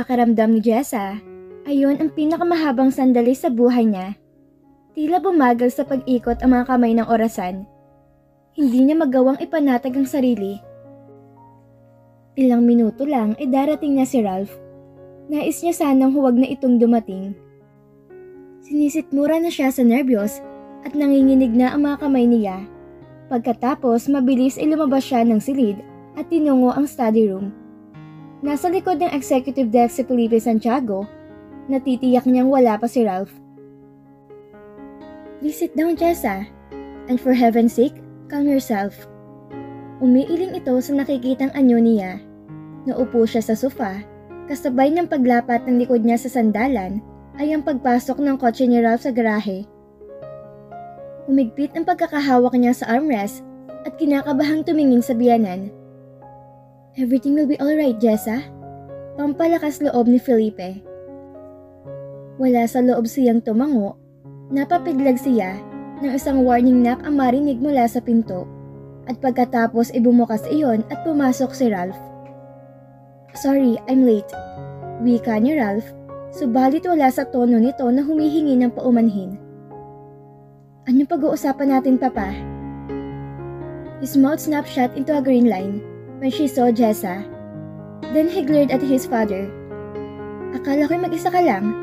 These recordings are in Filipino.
pakiramdam ni Jessa, ayon ang pinakamahabang sandali sa buhay niya. Tila bumagal sa pag-ikot ang mga kamay ng orasan. Hindi niya magawang ipanatag ang sarili. Ilang minuto lang ay darating na si Ralph. Nais niya sanang huwag na itong dumating. Sinisikmura na siya sa nerbiyos at nanginginig na ang mga kamay niya. Pagkatapos mabilis ay lumabas siya ng silid at tinungo ang study room. Nasa likod ng executive desk si Felipe Santiago, natitiyak niyang wala pa si Ralph. Please sit down, Jessa. And for heaven's sake, calm yourself. Umiiling ito sa nakikitang anyo niya. Naupo siya sa sofa, kasabay ng paglapat ng likod niya sa sandalan ay ang pagpasok ng kotse ni Ralph sa garahe. Humigpit ang pagkakahawak niya sa armrest at kinakabahang tumingin sa biyanan. Everything will be alright, Jessa. Pampalakas loob ni Felipe. Wala sa loob siyang tumango. Napapiglag siya nang isang warning knock ang marinig mula sa pinto at pagkatapos ay bumukas iyon at pumasok si Ralph. Sorry, I'm late. Wika ni Ralph, subalit wala sa tono nito na humihingi ng paumanhin. Anong pag-uusapan natin, Papa? His mouth snapped shut into a green line when she saw Jessa. Then he glared at his father. Akala ko'y mag-isa ka lang.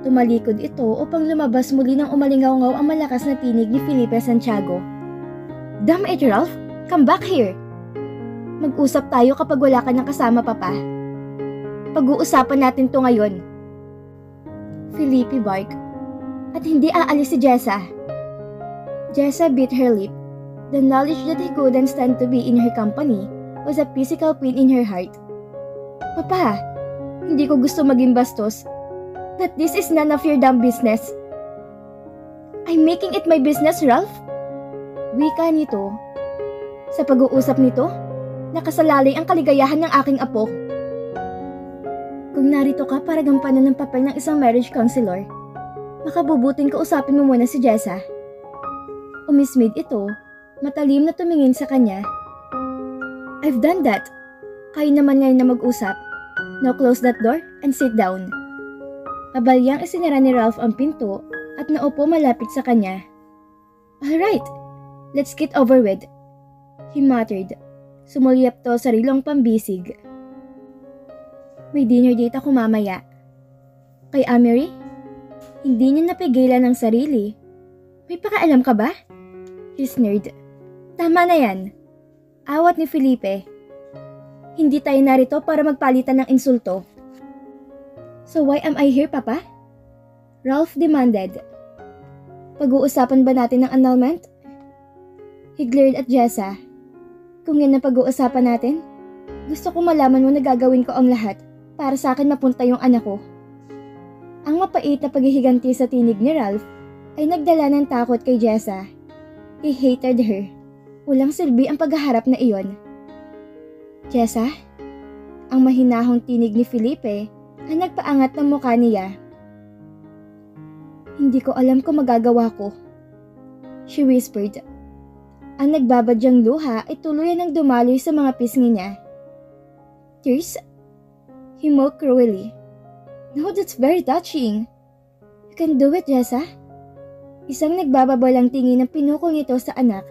Tumalikod ito upang lumabas muli ng umalingaw-ngaw ang malakas na tinig ni Felipe Santiago. Damn it, Ralph! Come back here! Mag-usap tayo kapag wala ka ng kasama, Papa. Pag-uusapan natin to ngayon. Felipe barked. At hindi aalis si Jessa. Jessa bit her lip. The knowledge that he couldn't stand to be in her company was a physical pain in her heart. Papa, hindi ko gusto maging bastos. But this is none of your damn business. I'm making it my business, Ralph. Wika nito. Sa pag-uusap nito, nakasalalay ang kaligayahan ng aking apo. Kung narito ka para gampanan ng papel ng isang marriage counselor, makabubuting kausapin mo muna si Jessa. Umismid ito, matalim na tumingin sa kanya. I've done that. Kayo naman ngayon na mag-usap. Now close that door and sit down. Kabalyang isinara ni Ralph ang pinto at naupo malapit sa kanya. Alright, let's get over with. He muttered. Sumulyap to sa sarilong pambisig. May dinner date ako mamaya. Kay Amery? Hindi niya napigilan ang sarili. May pakaalam ka ba? He sneered. Tama na yan. Awat ni Felipe. Hindi tayo narito para magpalitan ng insulto. So why am I here, Papa? Ralph demanded. Pag-uusapan ba natin ng annulment? He glared at Jessa. Kung yan ang pag-uusapan natin, gusto ko malaman mo na gagawin ko ang lahat para sa akin mapunta yung anak ko. Ang mapait na paghihiganti sa tinig ni Ralph ay nagdala ng takot kay Jessa. He hated her. Walang silbi ang paghaharap na iyon. Jessa? Ang mahinahong tinig ni Felipe ay nagpaangat ng mukha niya. Hindi ko alam kung magagawa ko. She whispered. Ang nagbabadyang luha ay tuluyan ng dumaloy sa mga pisngi niya. Tears? He mocked cruelly. No, that's very touching. You can do it, Jessa. Isang nagbababalang tingin ng pinukol nito sa anak.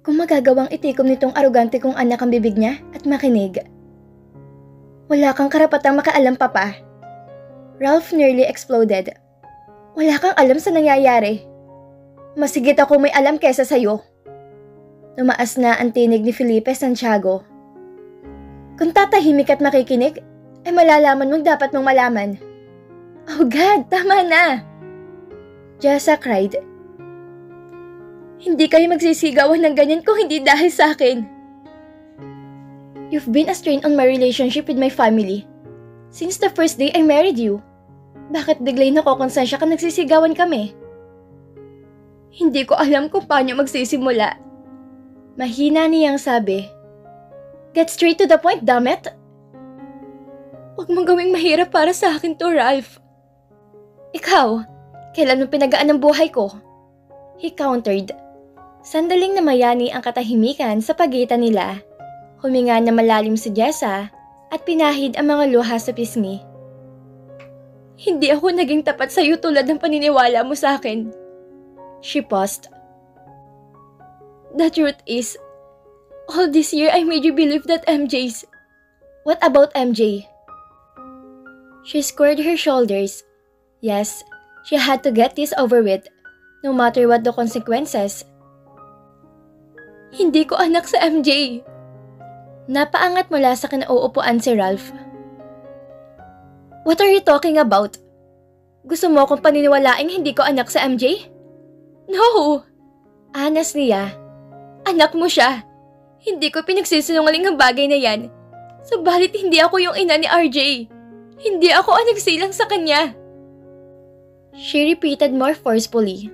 Kung magagawang itikom nitong arogante kong anak ang bibig niya at makinig. Wala kang karapatang makaalam, Papa. Ralph nearly exploded. Wala kang alam sa nangyayari. Masigit ako may alam kesa sa'yo. Tumaas na ang tinig ni Felipe Santiago. Kung tatahimik at makikinig, ay malalaman mong dapat mong malaman. Oh God, tama na! Jessa cried. Hindi kayo magsisigawan ng ganyan kung hindi dahil sa akin. You've been a strain on my relationship with my family. Since the first day I married you. Bakit bigla'y nakokonsensya ka nagsisigawan kami? Hindi ko alam kung paano magsisimula. Mahina niyang sabi. Get straight to the point, dammit! Huwag mong gawing mahirap para sa akin to, Ralph. Ikaw, kailan mo pinagaan ang buhay ko? He countered. Sandaling namayani ang katahimikan sa pagitan nila. Huminga na malalim si Jessa at pinahid ang mga luha sa pisngi. Hindi ako naging tapat sa iyo tulad ng paniniwala mo sa akin. She paused. The truth is, all this year I made you believe that MJ's... What about MJ? She squared her shoulders. Yes, she had to get this over with, no matter what the consequences. Hindi ko anak sa MJ. Napaangat mula sa kinauupuan si Ralph. What are you talking about? Gusto mo akong paniniwalaing hindi ko anak sa MJ? No! Anas niya. Anak mo siya. Hindi ko pinagsisinungaling ang bagay na yan. Subalit hindi ako yung ina ni RJ. Hindi ako ang nagsilang sa kanya. She repeated more forcefully.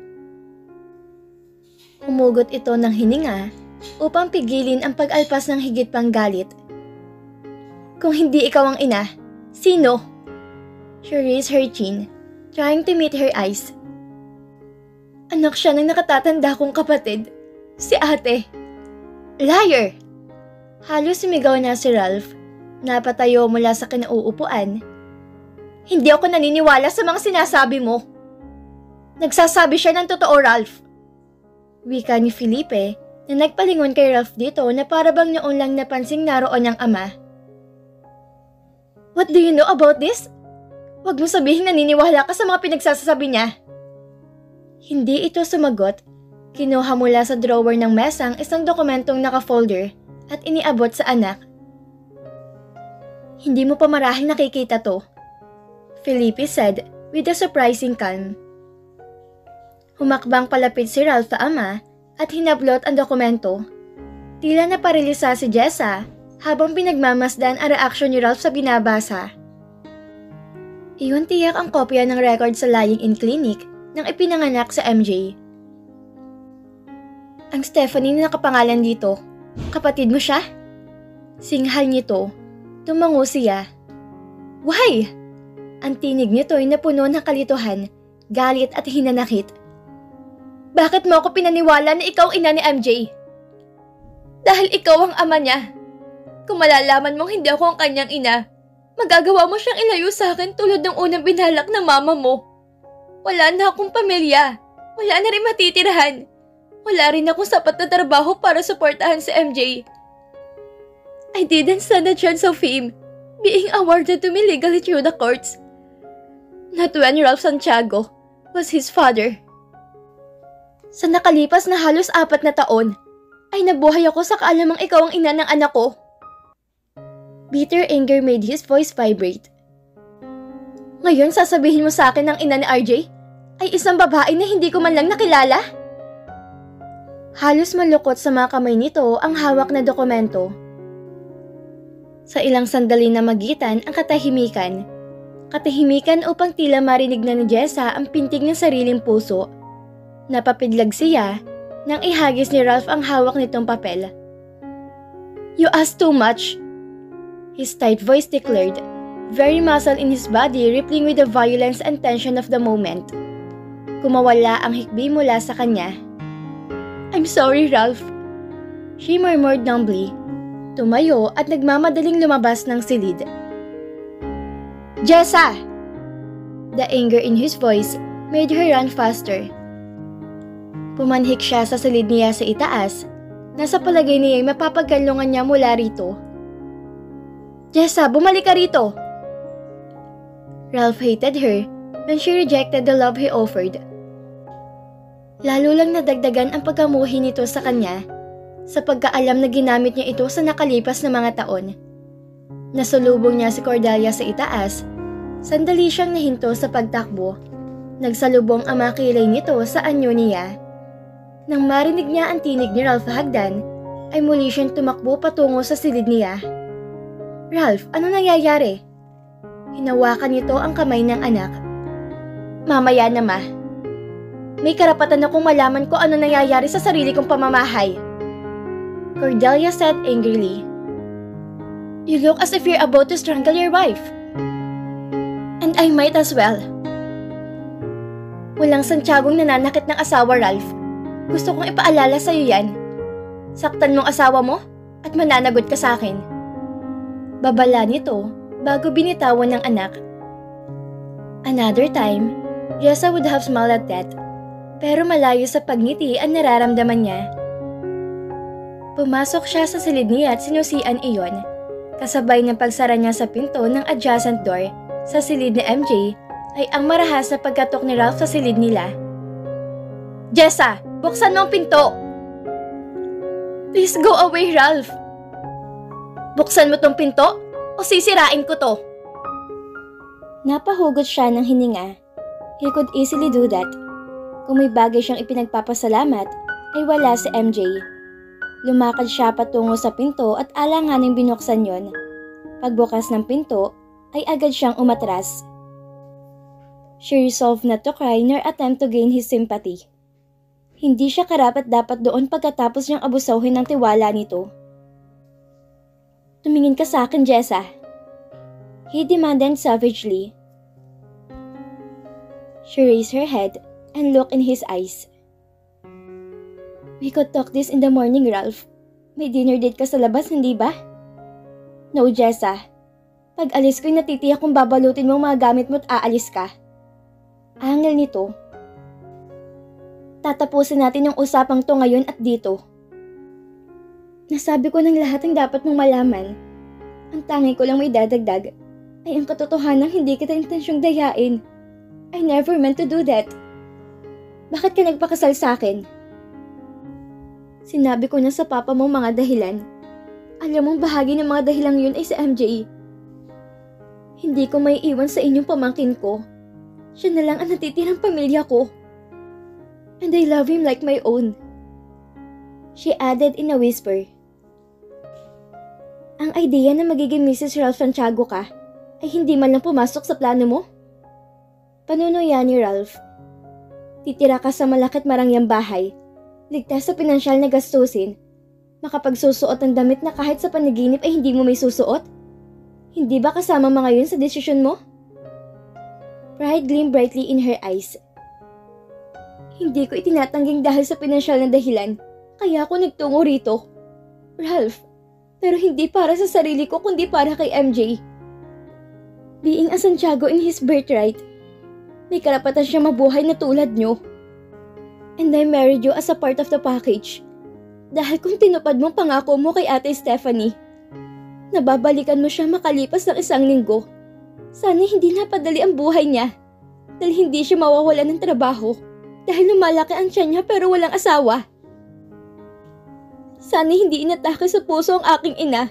Humugot ito ng hininga upang pigilin ang pag-alpas ng higit pang galit. Kung hindi ikaw ang ina, sino? She raised her chin, trying to meet her eyes. Anak siya ng nakatatanda kong kapatid, si ate. Liar! Halos sumigaw na si Ralph, napatayo mula sa kinauupuan. Hindi ako naniniwala sa mga sinasabi mo. Nagsasabi siya ng totoo, Ralph. Wika ni Felipe na nagpalingon kay Ralph dito na parabang noon lang napansing naroon ang ama. What do you know about this? Huwag mo sabihin naniniwala ka sa mga pinagsasabi niya. Hindi ito sumagot. Kinuha mula sa drawer ng mesa ang isang dokumentong naka-folder at iniabot sa anak. Hindi mo pa marahil nakikita to, Felipe said with a surprising calm. Humakbang palapit si Ralph sa ama at hinablot ang dokumento. Tila naparilisa si Jessa habang pinagmamasdan ang reaksyon ni Ralph sa binabasa. Iyon tiyak ang kopya ng record sa lying-in clinic nang ipinanganak sa MJ. Ang Stephanie na nakapangalan dito, kapatid mo siya? Singhal nito, tumango siya. Why? Ang tinig nito ay napuno ng kalituhan, galit at hinanakit. Bakit mo ako pinaniwala na ikaw ina ni MJ? Dahil ikaw ang ama niya. Kung malalaman mong hindi ako ang kanyang ina, magagawa mo siyang ilayo sa akin tulad ng unang binalak ng mama mo. Wala na akong pamilya. Wala na rin matitirahan. Wala rin akong sapat na trabaho para suportahan si MJ. I didn't stand a chance of him being awarded to me legally through the courts. Not when Ralph Santiago was his father. Sa nakalipas na halos 4 na taon, ay nabuhay ako sa kaalamang ikaw ang ina ng anak ko. Bitter anger made his voice vibrate. Ngayon sasabihin mo sa akin ng ina ni RJ ay isang babae na hindi ko man lang nakilala? Halos malukot sa mga kamay nito ang hawak na dokumento. Sa ilang sandali na magitan ang katahimikan. Katahimikan upang tila marinig na ni Jessa ang pintig ng sariling puso. Napapidlag siya nang ihagis ni Ralph ang hawak nitong papel. You ask too much, his tight voice declared, very muscle in his body rippling with the violence and tension of the moment. Kumawala ang hikbi mula sa kanya. I'm sorry, Ralph, she murmured numbly. Tumayo at nagmamadaling lumabas ng silid. Jessa! The anger in his voice made her run faster. Pumanhik siya sa silid niya sa itaas, na sa palagay niya ay mapapagkalungan niya mula rito. Jessa, bumalik ka rito! Ralph hated her when she rejected the love he offered. Lalo lang nadagdagan ang pagkamuhi nito sa kanya sa pagkaalam na ginamit niya ito sa nakalipas na mga taon. Nasulubong niya si Cordelia sa itaas, sandali siyang nahinto sa pagtakbo. Nagsalubong ang mga kilay nito sa anyo niya. Nang marinig niya ang tinig ni Ralph hagdan, ay muli siyang tumakbo patungo sa silid niya. Ralph, ano nangyayari? Hinawakan nito ang kamay ng anak. Mamaya na, ma. May karapatan akong malaman ko ano nangyayari sa sarili kong pamamahay. Cordelia said angrily. You look as if you're about to strangle your wife. And I might as well. Walang Santiagong nananakit ng asawa, Ralph. Gusto kong ipaalala sa'yo yan. Saktan mong asawa mo at mananagot ka sa akin. Babala nito bago binitawan ng anak. Another time, Jessa would have smiled at that, pero malayo sa pagngiti ang nararamdaman niya. Pumasok siya sa silid niya at sinusian iyon, kasabay ng pagsara niya sa pinto ng adjacent door sa silid ni MJ ay ang marahas na pagkatok ni Ralph sa silid nila. Jessa, buksan mo ang pinto! Please go away, Ralph! Buksan mo tong pinto o sisirain ko to! Napahugot siya ng hininga. He could easily do that. Kung may bagay siyang ipinagpapasalamat, ay wala si MJ. Lumakad siya patungo sa pinto at alanganing binuksan yon. Pagbukas ng pinto, ay agad siyang umatras. She resolved not to cry nor attempt to gain his sympathy. Hindi siya karapat-dapat doon pagkatapos niyang abusuhin ng tiwala nito. Tumingin ka sa akin, Jessa. He demanded savagely. She raised her head and looked in his eyes. We could talk this in the morning, Ralph. May dinner date ka sa labas, hindi ba? No, Jessa. Pag alis ko'y natitiyak kung babalutin mo ang mga gamit mo at aalis ka. Angel nito. Tatapusin natin yung usapang to ngayon at dito. Nasabi ko ng lahat ang dapat mong malaman. Ang tangi ko lang may dadagdag ay ang katotohanan hindi kita intensyong dayain. I never meant to do that. Bakit ka nagpakasal sa akin? Sinabi ko na sa papa mo mga dahilan. Alam mong bahagi ng mga dahilang yun ay si MJ. Hindi ko may iwan sa inyong pamangkin ko. Siya na lang ang natitirang pamilya ko. And I love him like my own. She added in a whisper. Ang idea na magiging Mrs. Ralph Santiago ka ay hindi man lang pumasok sa plano mo? Panunuya ni Ralph. Titira ka sa malaking marangyang bahay. Ligtas sa pinansyal na gastusin, makapagsusuot ng damit na kahit sa panaginip ay hindi mo may susuot? Hindi ba kasama mga yun sa desisyon mo? Pride gleamed brightly in her eyes. Hindi ko itinatangging dahil sa pinansyal na dahilan, kaya ako nagtungo rito. Ralph, pero hindi para sa sarili ko kundi para kay MJ. Being a Santiago in his birthright, may karapatan siya mabuhay na tulad niyo. And I married you as a part of the package. Dahil kung tinupad mong pangako mo kay Ate Stephanie, nababalikan mo siya makalipas ng 1 linggo. Sana hindi napadali ang buhay niya. Dahil hindi siya mawawalan ng trabaho. Dahil lumalaki ang tiyan niya pero walang asawa. Sana hindi inatake sa puso ang aking ina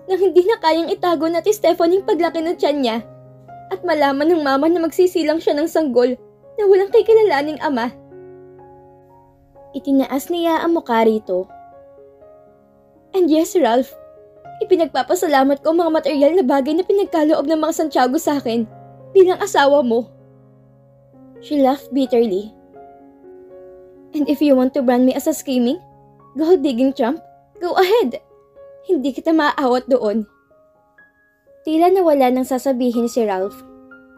nang hindi na kayang itago na Ate Stephanie ang paglaki ng tiyan niya. At malaman ng mama na magsisilang siya ng sanggol na walang kikilalaning ama. Itinaas niya ang mukha rito. And yes, Ralph, ipinagpapasalamat ko ang mga material na bagay na pinagkaloob ng mga Santiago sa akin bilang asawa mo. She laughed bitterly. And if you want to brand me as a scheming, gold-digging chump, go ahead. Hindi kita maaawat doon. Tila nawala nang sasabihin si Ralph.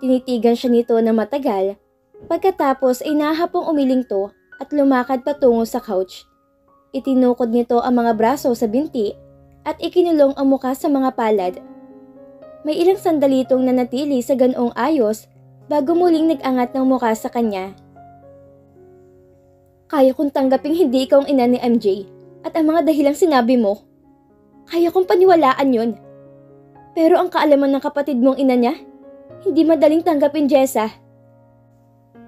Tinitigan siya nito na matagal. Pagkatapos ay nahapong umiling to at lumakad patungo sa couch. Itinukod nito ang mga braso sa binti at ikinulong ang muka sa mga palad. May ilang sandali itong nanatili sa ganoong ayos bago muling nag-angat ng muka sa kanya. Kaya kong tanggaping hindi ikaw ang ina ni MJ at ang mga dahilang sinabi mo. Kaya kong paniwalaan yun. Pero ang kaalaman ng kapatid mong ina niya, hindi madaling tanggapin, Jessa.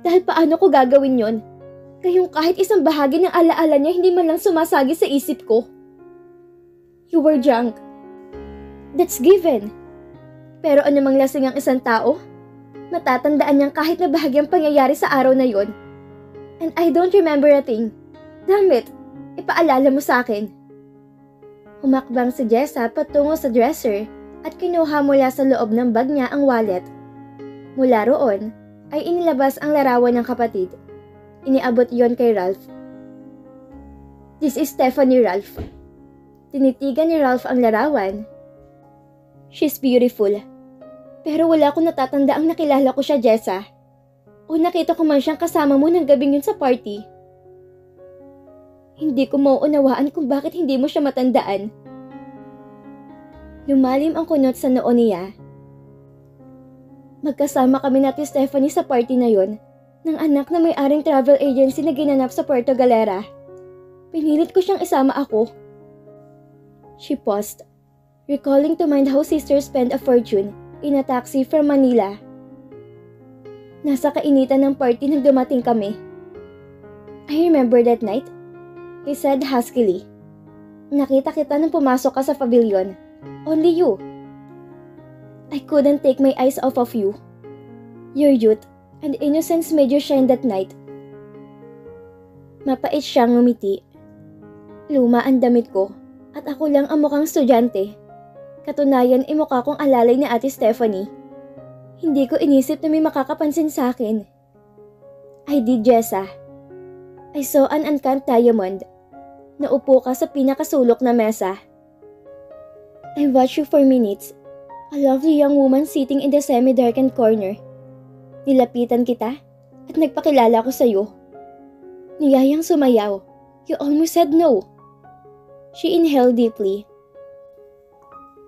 Dahil paano ko gagawin yon? Kayong kahit isang bahagi ng alaala niya hindi man lang sumasagi sa isip ko. You were drunk. That's given. Pero anumang lasing ang isang tao, matatandaan niyang kahit na bahagyang pangyayari sa araw na yon. And I don't remember a thing. Damn it, ipaalala mo sa akin. Humakbang si Jessa patungo sa dresser at kinuha mula sa loob ng bag niya ang wallet. Mula roon ay inilabas ang larawan ng kapatid. Iniabot yon kay Ralph. This is Stephanie, Ralph. Tinitigan ni Ralph ang larawan. She's beautiful. Pero wala akong natatanda ang nakilala ko siya, Jessa. O nakita ko man siyang kasama mo ng gabing yun sa party. Hindi ko mauunawaan kung bakit hindi mo siya matandaan. Lumalim ang kunot sa noo niya. Magkasama kami natin Stephanie sa party na yon, ng anak na may-aring travel agency na ginanap sa Puerto Galera. Pinilit ko siyang isama ako. She paused, recalling to mind how sisters spent a fortune in a taxi from Manila. Nasa kainitan ng party nang dumating kami. I remember that night, he said huskily. Nakita kita nang pumasok ka sa pavilion. Only you. I couldn't take my eyes off of you. Your youth and innocence made you shine that night. Mapait siyang ngumiti. Luma ang damit ko at ako lang ang mukhang estudyante. Katunayan ay mukha kong alalay ni Ate Stephanie. Hindi ko inisip na may makakapansin sa akin. I did, Jessa. I saw an uncapped diamond. Naupo ka sa pinakasulok na mesa. I watched you for minutes. A lovely young woman sitting in the semi-darkened corner. Nilapitan kita at nagpakilala ko sa'yo. Niyayang sumayaw. You almost said no. She inhaled deeply.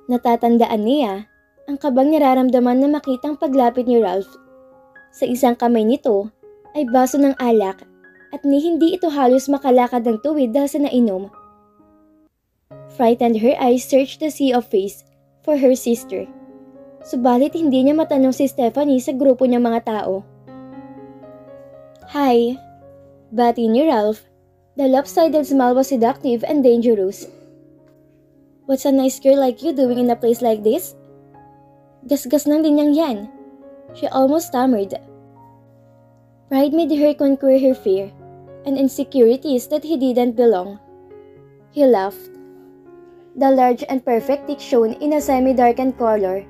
Natatandaan niya ang kabang nararamdaman na makitang paglapit ni Ralph. Sa isang kamay nito ay baso ng alak at hindi ito halos makalakad ng tuwid dahil sa nainom. Frightened, her eyes searched the sea of face for her sister. Subalit hindi niya matanong si Stephanie sa grupo niyang mga tao. Hi, bati ni Ralph. The lopsided smile was seductive and dangerous. What's a nice girl like you doing in a place like this? Gasgas ng linyang yan. She almost stammered. Pride made her conquer her fear and insecurities that he didn't belong. He laughed. The large and perfect teeth shone in a semi-darkened color.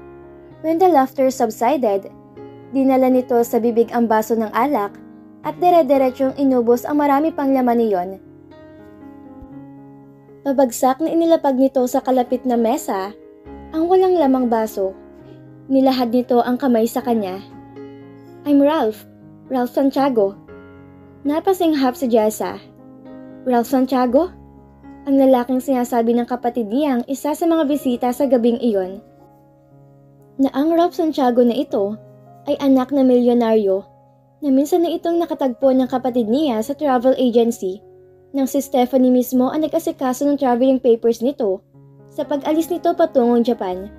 When the laughter subsided, dinala nito sa bibig ang baso ng alak at dire-diretsong inubos ang marami pang laman niyon. Pabagsak na inilapag nito sa kalapit na mesa ang walang lamang baso. Nilahad nito ang kamay sa kanya. I'm Ralph Santiago. Napasinghap si Jessa. Ralph Santiago? Ang lalaking sinasabi ng kapatid niyang isa sa mga bisita sa gabing iyon. Na ang Ralph Santiago na ito ay anak na milyonaryo na minsan na itong nakatagpo ng kapatid niya sa travel agency nang si Stephanie mismo ang nag-asikaso ng traveling papers nito sa pag-alis nito patungong Japan.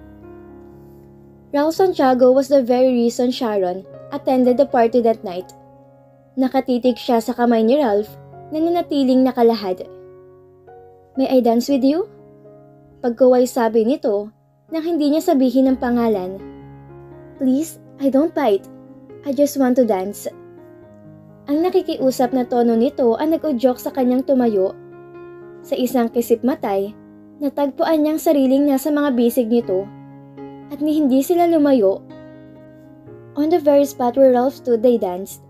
Ralph Santiago was the very reason Sharon attended the party that night. Nakatitig siya sa kamay ni Ralph na nanatiling nakalahad. May I dance with you? Pagkaway sabi nito nang hindi niya sabihin ang pangalan. Please, I don't bite. I just want to dance. Ang nakikiusap na tono nito ang nag-udyok sa kanyang tumayo. Sa isang kisip matay, natagpuan niyang sariling nasa mga bisig nito. At ni hindi sila lumayo. On the very spot where Ralph stood, they danced.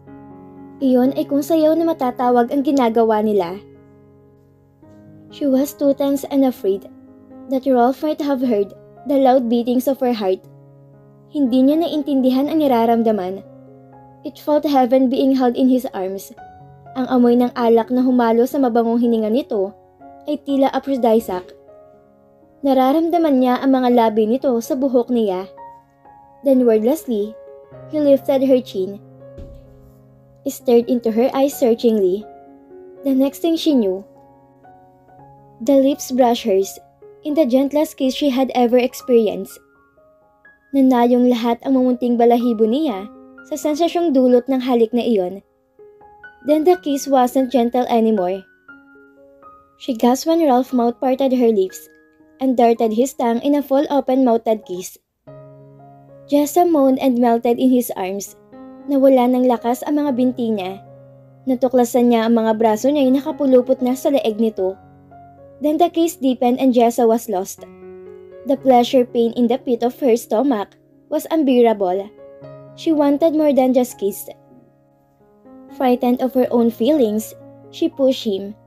Iyon ay kung sayaw na matatawag ang ginagawa nila. She was too tense and afraid that Ralph might have heard the loud beatings of her heart. Hindi niya naintindihan ang nararamdaman. It felt heaven being held in his arms. Ang amoy ng alak na humalo sa mabangong hininga nito ay tila aphrodisiac. Nararamdaman niya ang mga labi nito sa buhok niya. Then wordlessly, he lifted her chin, stared into her eyes searchingly. The next thing she knew, the lips brushed hers in the gentlest kiss she had ever experienced. Nanayong lahat ang mamunting balahibo niya sa sensasyong dulot ng halik na iyon. Then the kiss wasn't gentle anymore. She gasped when Ralph's mouth parted her lips and darted his tongue in a full open-mouthed kiss. Jessa moaned and melted in his arms. Nawala ng lakas ang mga binti niya. Natuklasan niya ang mga braso niya ay nakapulupot na sa leeg nito. Then the kiss deepened and Jessa was lost. The pleasure pain in the pit of her stomach was unbearable. She wanted more than just kiss. Frightened of her own feelings, she pushed him.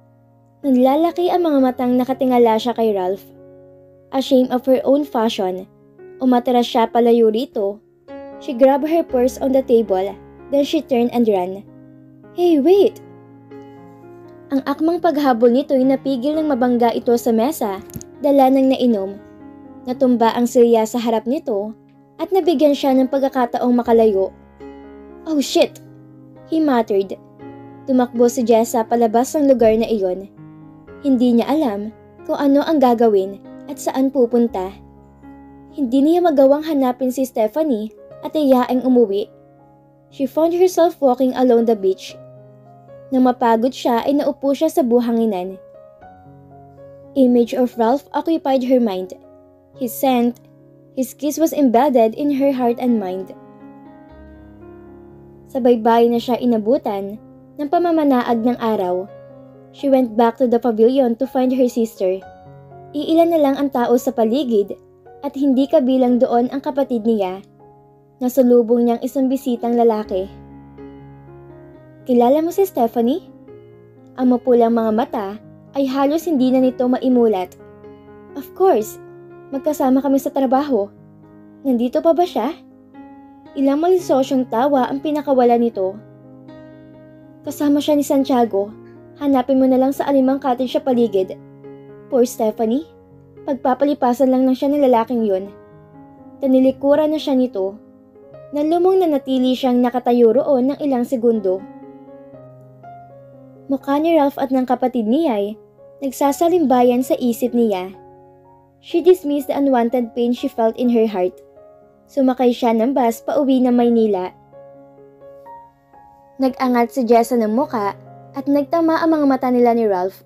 Naglalaki ang mga matang nakatingala siya kay Ralph. Ashamed of her own fashion, umatras siya palayo rito. She grabbed her purse on the table, then she turned and ran. Hey, wait! Ang akmang paghabol nito ay napigil ng mabangga ito sa mesa, dala ng nainom. Natumba ang silya sa harap nito at nabigyan siya ng pagkakataong makalayo. "Oh shit!" he muttered. Tumakbo si Jessa palabas ng lugar na iyon. Hindi niya alam kung ano ang gagawin at saan pupunta. Hindi niya magawang hanapin si Stephanie at iyaing umuwi. She found herself walking along the beach. Nang mapagod siya ay naupo siya sa buhanginan. Image of Ralph occupied her mind. His scent, his kiss was embedded in her heart and mind. Sa baybayin na siya inabutan ng pamamanaag ng araw. She went back to the pavilion to find her sister. Iilan na lang ang tao sa paligid at hindi kabilang doon ang kapatid niya. Nasalubong niyang isang bisitang lalaki. "Kilala mo si Stephanie?" Ang mapulang mga mata ay halos hindi na nito maimulat. "Of course, magkasama kami sa trabaho. Nandito pa ba siya?" Ilang malisosyong tawa ang pinakawala nito. "Kasama siya ni Santiago. Hanapin mo na lang sa alimang cottage sa paligid." Poor Stephanie, pagpapalipasan lang siya ng lalaking yun. Tanilikuran na siya nito. Nalumong na natili siyang nakatayo roon ng ilang segundo. Mukha ni Ralph at ng kapatid niya ay nagsasalimbayan sa isip niya. She dismissed the unwanted pain she felt in her heart. Sumakay siya ng bus pauwi ng Maynila. Nag-angat si Jessa ng muka at nagtama ang mga mata nila ni Ralph.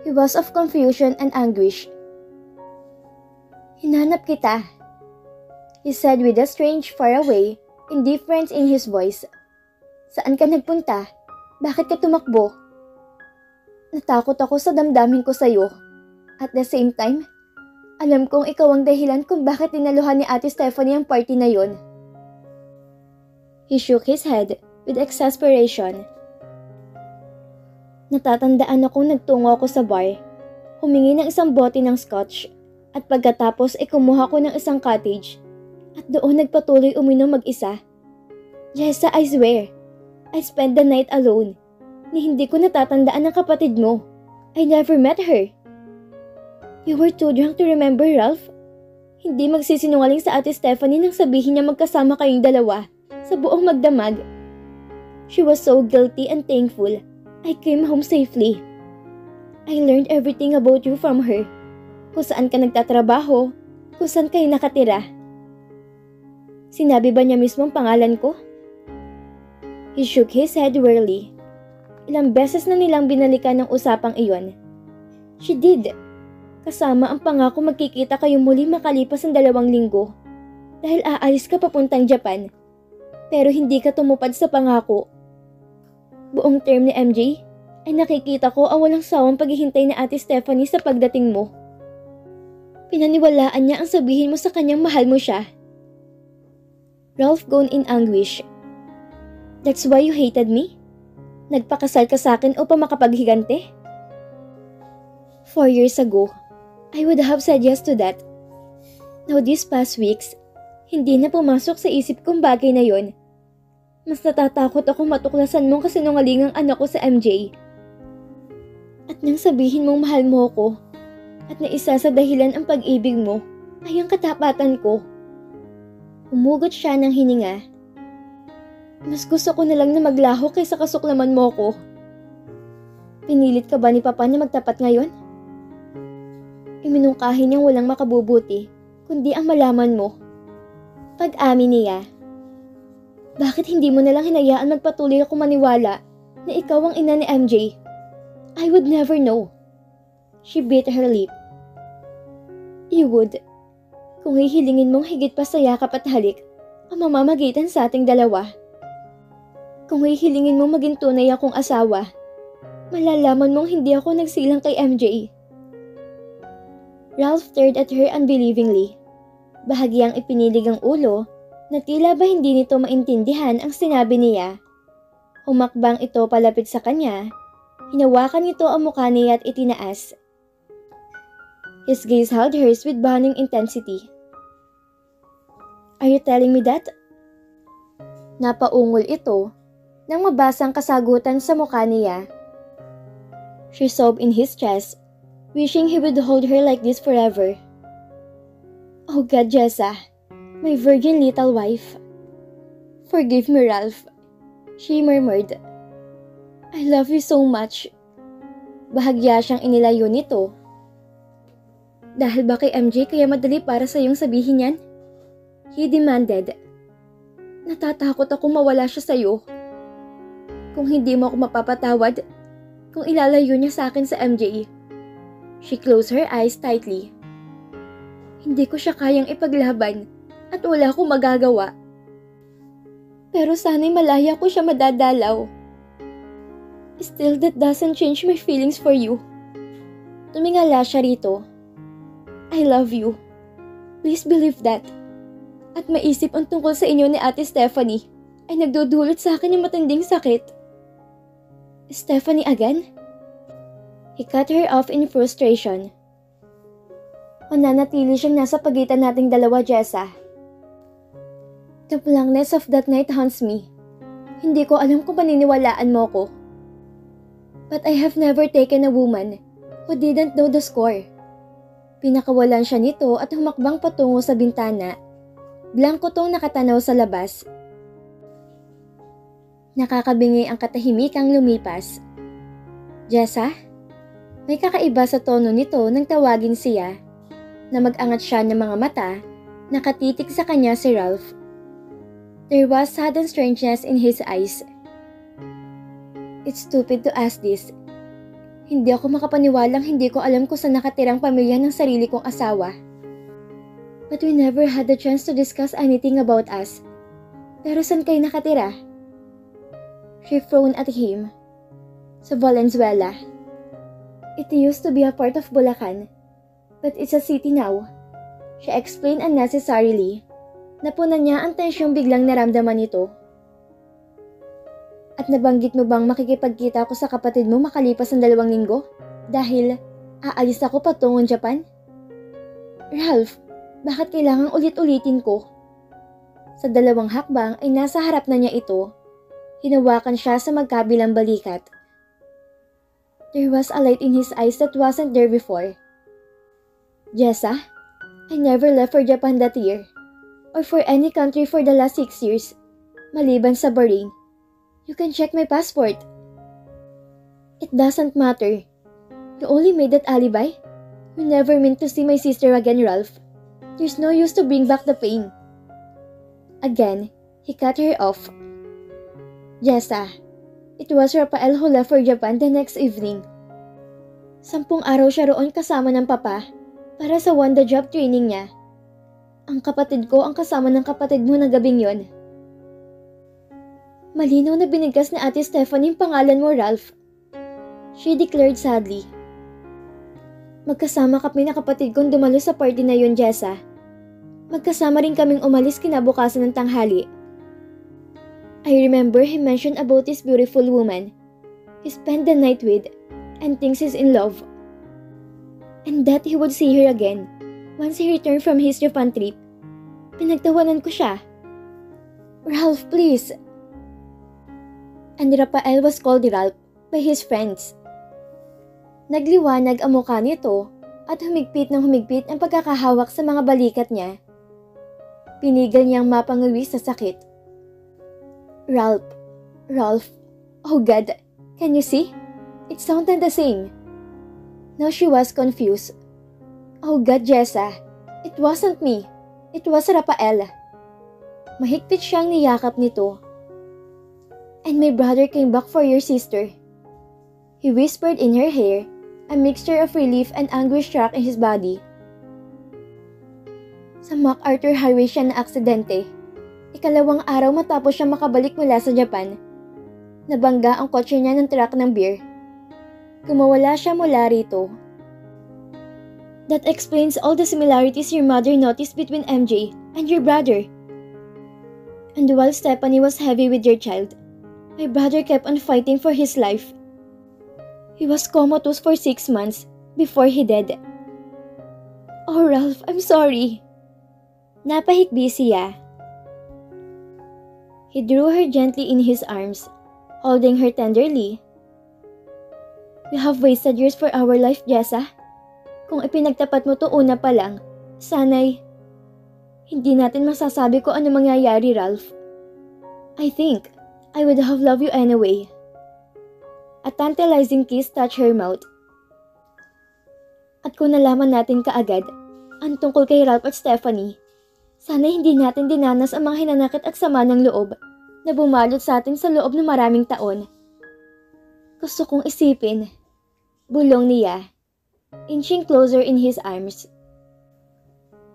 He was of confusion and anguish. "Hinanap kita," he said with a strange faraway indifference in his voice. "Saan ka nagpunta? Bakit ka tumakbo?" "Natakot ako sa damdamin ko sa'yo. At the same time, alam kong ikaw ang dahilan kung bakit dinaluhan ni Ate Stephanie ang party na yon." He shook his head with exasperation. "Natatandaan akong nagtungo ako sa bar, humingi ng isang bote ng scotch, at pagkatapos ay kumuha ko ng isang cottage, at doon nagpatuloy uminom mag-isa. Jessa, I swear, I spent the night alone, ni hindi ko natatandaan ang kapatid mo. I never met her." "You were too drunk to remember, Ralph. Hindi magsisinungaling sa Ate Stephanie nang sabihin niya magkasama kayong dalawa sa buong magdamag. She was so guilty and thankful I came home safely. I learned everything about you from her. Kung saan ka nagtatrabaho, kung saan kayo nakatira." "Sinabi ba niya mismo ang pangalan ko?" He shook his head wearily. Ilang beses na nilang binalikan ng usapang iyon. "She did. Kasama ang pangako magkikita kayo muli makalipas ang 2 linggo. Dahil aalis ka papuntang Japan. Pero hindi ka tumupad sa pangako. Buong term ni MJ ay nakikita ko ang walang sawang paghihintay ni Ate Stephanie sa pagdating mo. Pinaniwalaan niya ang sabihin mo sa kanyang mahal mo siya." Ralph groaned in anguish. "That's why you hated me? Nagpakasal ka sa akin upang makapaghigante? 4 years ago, I would have said yes to that. Now these past weeks, hindi na pumasok sa isip kong bagay na yon. Mas natatakot akong matuklasan mong kasinungalingang anak ko sa MJ. At nang sabihin mong mahal mo ako, at na isa sa dahilan ang pag-ibig mo, ay ang katapatan ko." Humugot siya ng hininga. "Mas gusto ko na lang na maglaho kaysa kasuklaman mo ko. Pinilit ka ba ni Papa na magtapat ngayon? Iminungkahi niyang walang makabubuti, kundi ang malaman mo." Pag-amin niya. "Bakit hindi mo na lang hinayaan magpatuloy ako maniwala na ikaw ang ina ni MJ? I would never know." She bit her lip. "You would. Kung hihilingin mong higit pa sa yakap at halik ang mamamagitan sa ating dalawa. Kung hihilingin mong maging tunay akong asawa, malalaman mong hindi ako nagsilang kay MJ." Ralph stared at her unbelievingly. Bahagyang ipinilig ang ulo na tila ba hindi nito maintindihan ang sinabi niya. Humakbang ito palapit sa kanya. Hinawakan nito ang mukha niya at itinaas. His gaze held hers with burning intensity. "Are you telling me that?" Napaungol ito nang mabasang kasagutan sa mukha niya. She sobbed in his chest, wishing he would hold her like this forever. Oh God, Jessa, my virgin little wife. Forgive me, Ralph, she murmured. I love you so much. Bahagya siyang inilayo nito. Dahil ba kay MJ kaya madali para sa iyong sabihin yan? He demanded. Natatakot ako mawala siya sa iyo. Kung hindi mo ako mapapatawad, kung ilalayo niya sa akin sa MJ. She closed her eyes tightly. Hindi ko siya kayang ipaglaban at wala akong magagawa. Pero sana'y malaya ko siya madadalaw. Still, that doesn't change my feelings for you. Tumingala siya rito. I love you. Please believe that. At maisip ang tungkol sa inyo ni Ate Stephanie ay nagdudulot sa akin ng matinding sakit. Stephanie again? He cut her off in frustration. Mananatili siyang nasa pagitan nating dalawa, Jessa. The blankness of that night haunts me. Hindi ko alam kung paniniwalaan mo ko. But I have never taken a woman who didn't know the score. Pinakawalan siya nito at humakbang patungo sa bintana. Blanko tong nakatanaw sa labas. Nakakabingi ang katahimikang lumipas. Jessa? May kakaiba sa tono nito nang tawagin siya. Na mag-angat siya ng mga mata, nakatitig sa kanya si Ralph. There was sudden strangeness in his eyes. It's stupid to ask this. Hindi ako makapaniwalang hindi ko alam kung saan nakatirang pamilya ng sarili kong asawa. But we never had the chance to discuss anything about us. Pero saan kayo nakatira? She frowned at him. Sa Valenzuela. It used to be a part of Bulacan, but it's a city now. She explained unnecessarily. Napunan niya ang tensyong biglang naramdaman nito. At nabanggit mo bang makikipagkita ako sa kapatid mo makalipas ang 2 linggo? Dahil aalis ako patungong Japan? Ralph, bakit kailangang ulit-ulitin ko? Sa 2 hakbang ay nasa harap na niya ito. Hinawakan siya sa magkabilang balikat. There was a light in his eyes that wasn't there before. Jessa, I never left for Japan that year. Or for any country for the last 6 years. Maliban sa Bahrain. You can check my passport. It doesn't matter. You only made that alibi. You never meant to see my sister again, Ralph. There's no use to bring back the pain. Again, he cut her off. Jessa, it was Rafael who left for Japan the next evening. 10 araw siya roon kasama ng papa para sa on-the-job training niya. Ang kapatid ko ang kasama ng kapatid mo na gabing yon. Malinaw na binigkas ni Ate Stephanie ang pangalan mo, Ralph. She declared sadly. Magkasama kami na kapatid kong dumalo sa party na yun, Jessa. Magkasama rin kaming umalis kinabukasan ng tanghali. I remember he mentioned about this beautiful woman he spent the night with and thinks he's in love. And that he would see her again once he returned from his Japan trip. Pinagtawanan ko siya. Ralph, please. And Rafael was called Ralph by his friends. Nagliwanag ang mukha nito at humigpit ng humigpit ang pagkakahawak sa mga balikat niya. Pinigil niyang mapangawi sa sakit. Ralph, oh God, can you see? It sounded the same. Now she was confused. Oh God, Jessa, it wasn't me. It was Rafael. Mahigpit siyang niyakap nito. And my brother came back for your sister. He whispered in her hair, a mixture of relief and anguish struck in his body. Sa MacArthur Highway siya na aksidente. 2 araw matapos siya makabalik mula sa Japan. Nabangga ang kotse niya ng truck ng beer. Kumawala siya mula rito. That explains all the similarities your mother noticed between MJ and your brother. And while Stephanie was heavy with your child, my brother kept on fighting for his life. He was comatose for 6 months before he died. Oh, Ralph, I'm sorry. Napahikbi siya. He drew her gently in his arms, holding her tenderly. You have wasted years for our life, Jessa. Kung ipinagtapat mo to una pa lang, sana'y Hindi natin masasabi kung ano mangyayari, Ralph. I think I would have loved you anyway. A tantalizing kiss touched her mouth. At kung nalaman natin kaagad ang tungkol kay Ralph at Stephanie, sana hindi natin dinanas ang mga hinanakit at sama ng loob na bumalot sa atin sa loob ng maraming taon. Gusto kong isipin, bulong niya, inching closer in his arms.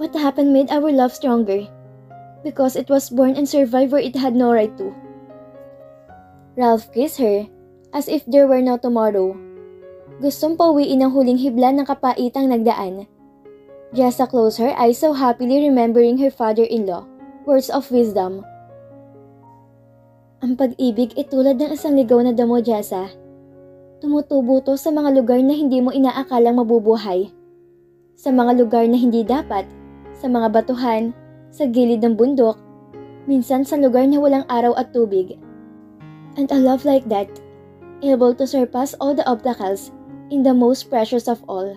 What happened made our love stronger, because it was born and survived where it had no right to. Ralph kissed her as if there were no tomorrow. Gustong pauwiin ang huling hibla ng kapaitang nagdaan. Jessa closed her eyes so happily remembering her father-in-law, words of wisdom. Ang pag-ibig ay tulad ng isang ligaw na damo, Jessa. Tumutubo to sa mga lugar na hindi mo inaakalang mabubuhay. Sa mga lugar na hindi dapat, sa mga batuhan, sa gilid ng bundok, minsan sa lugar na walang araw at tubig. And a love like that, able to surpass all the obstacles in the most precious of all.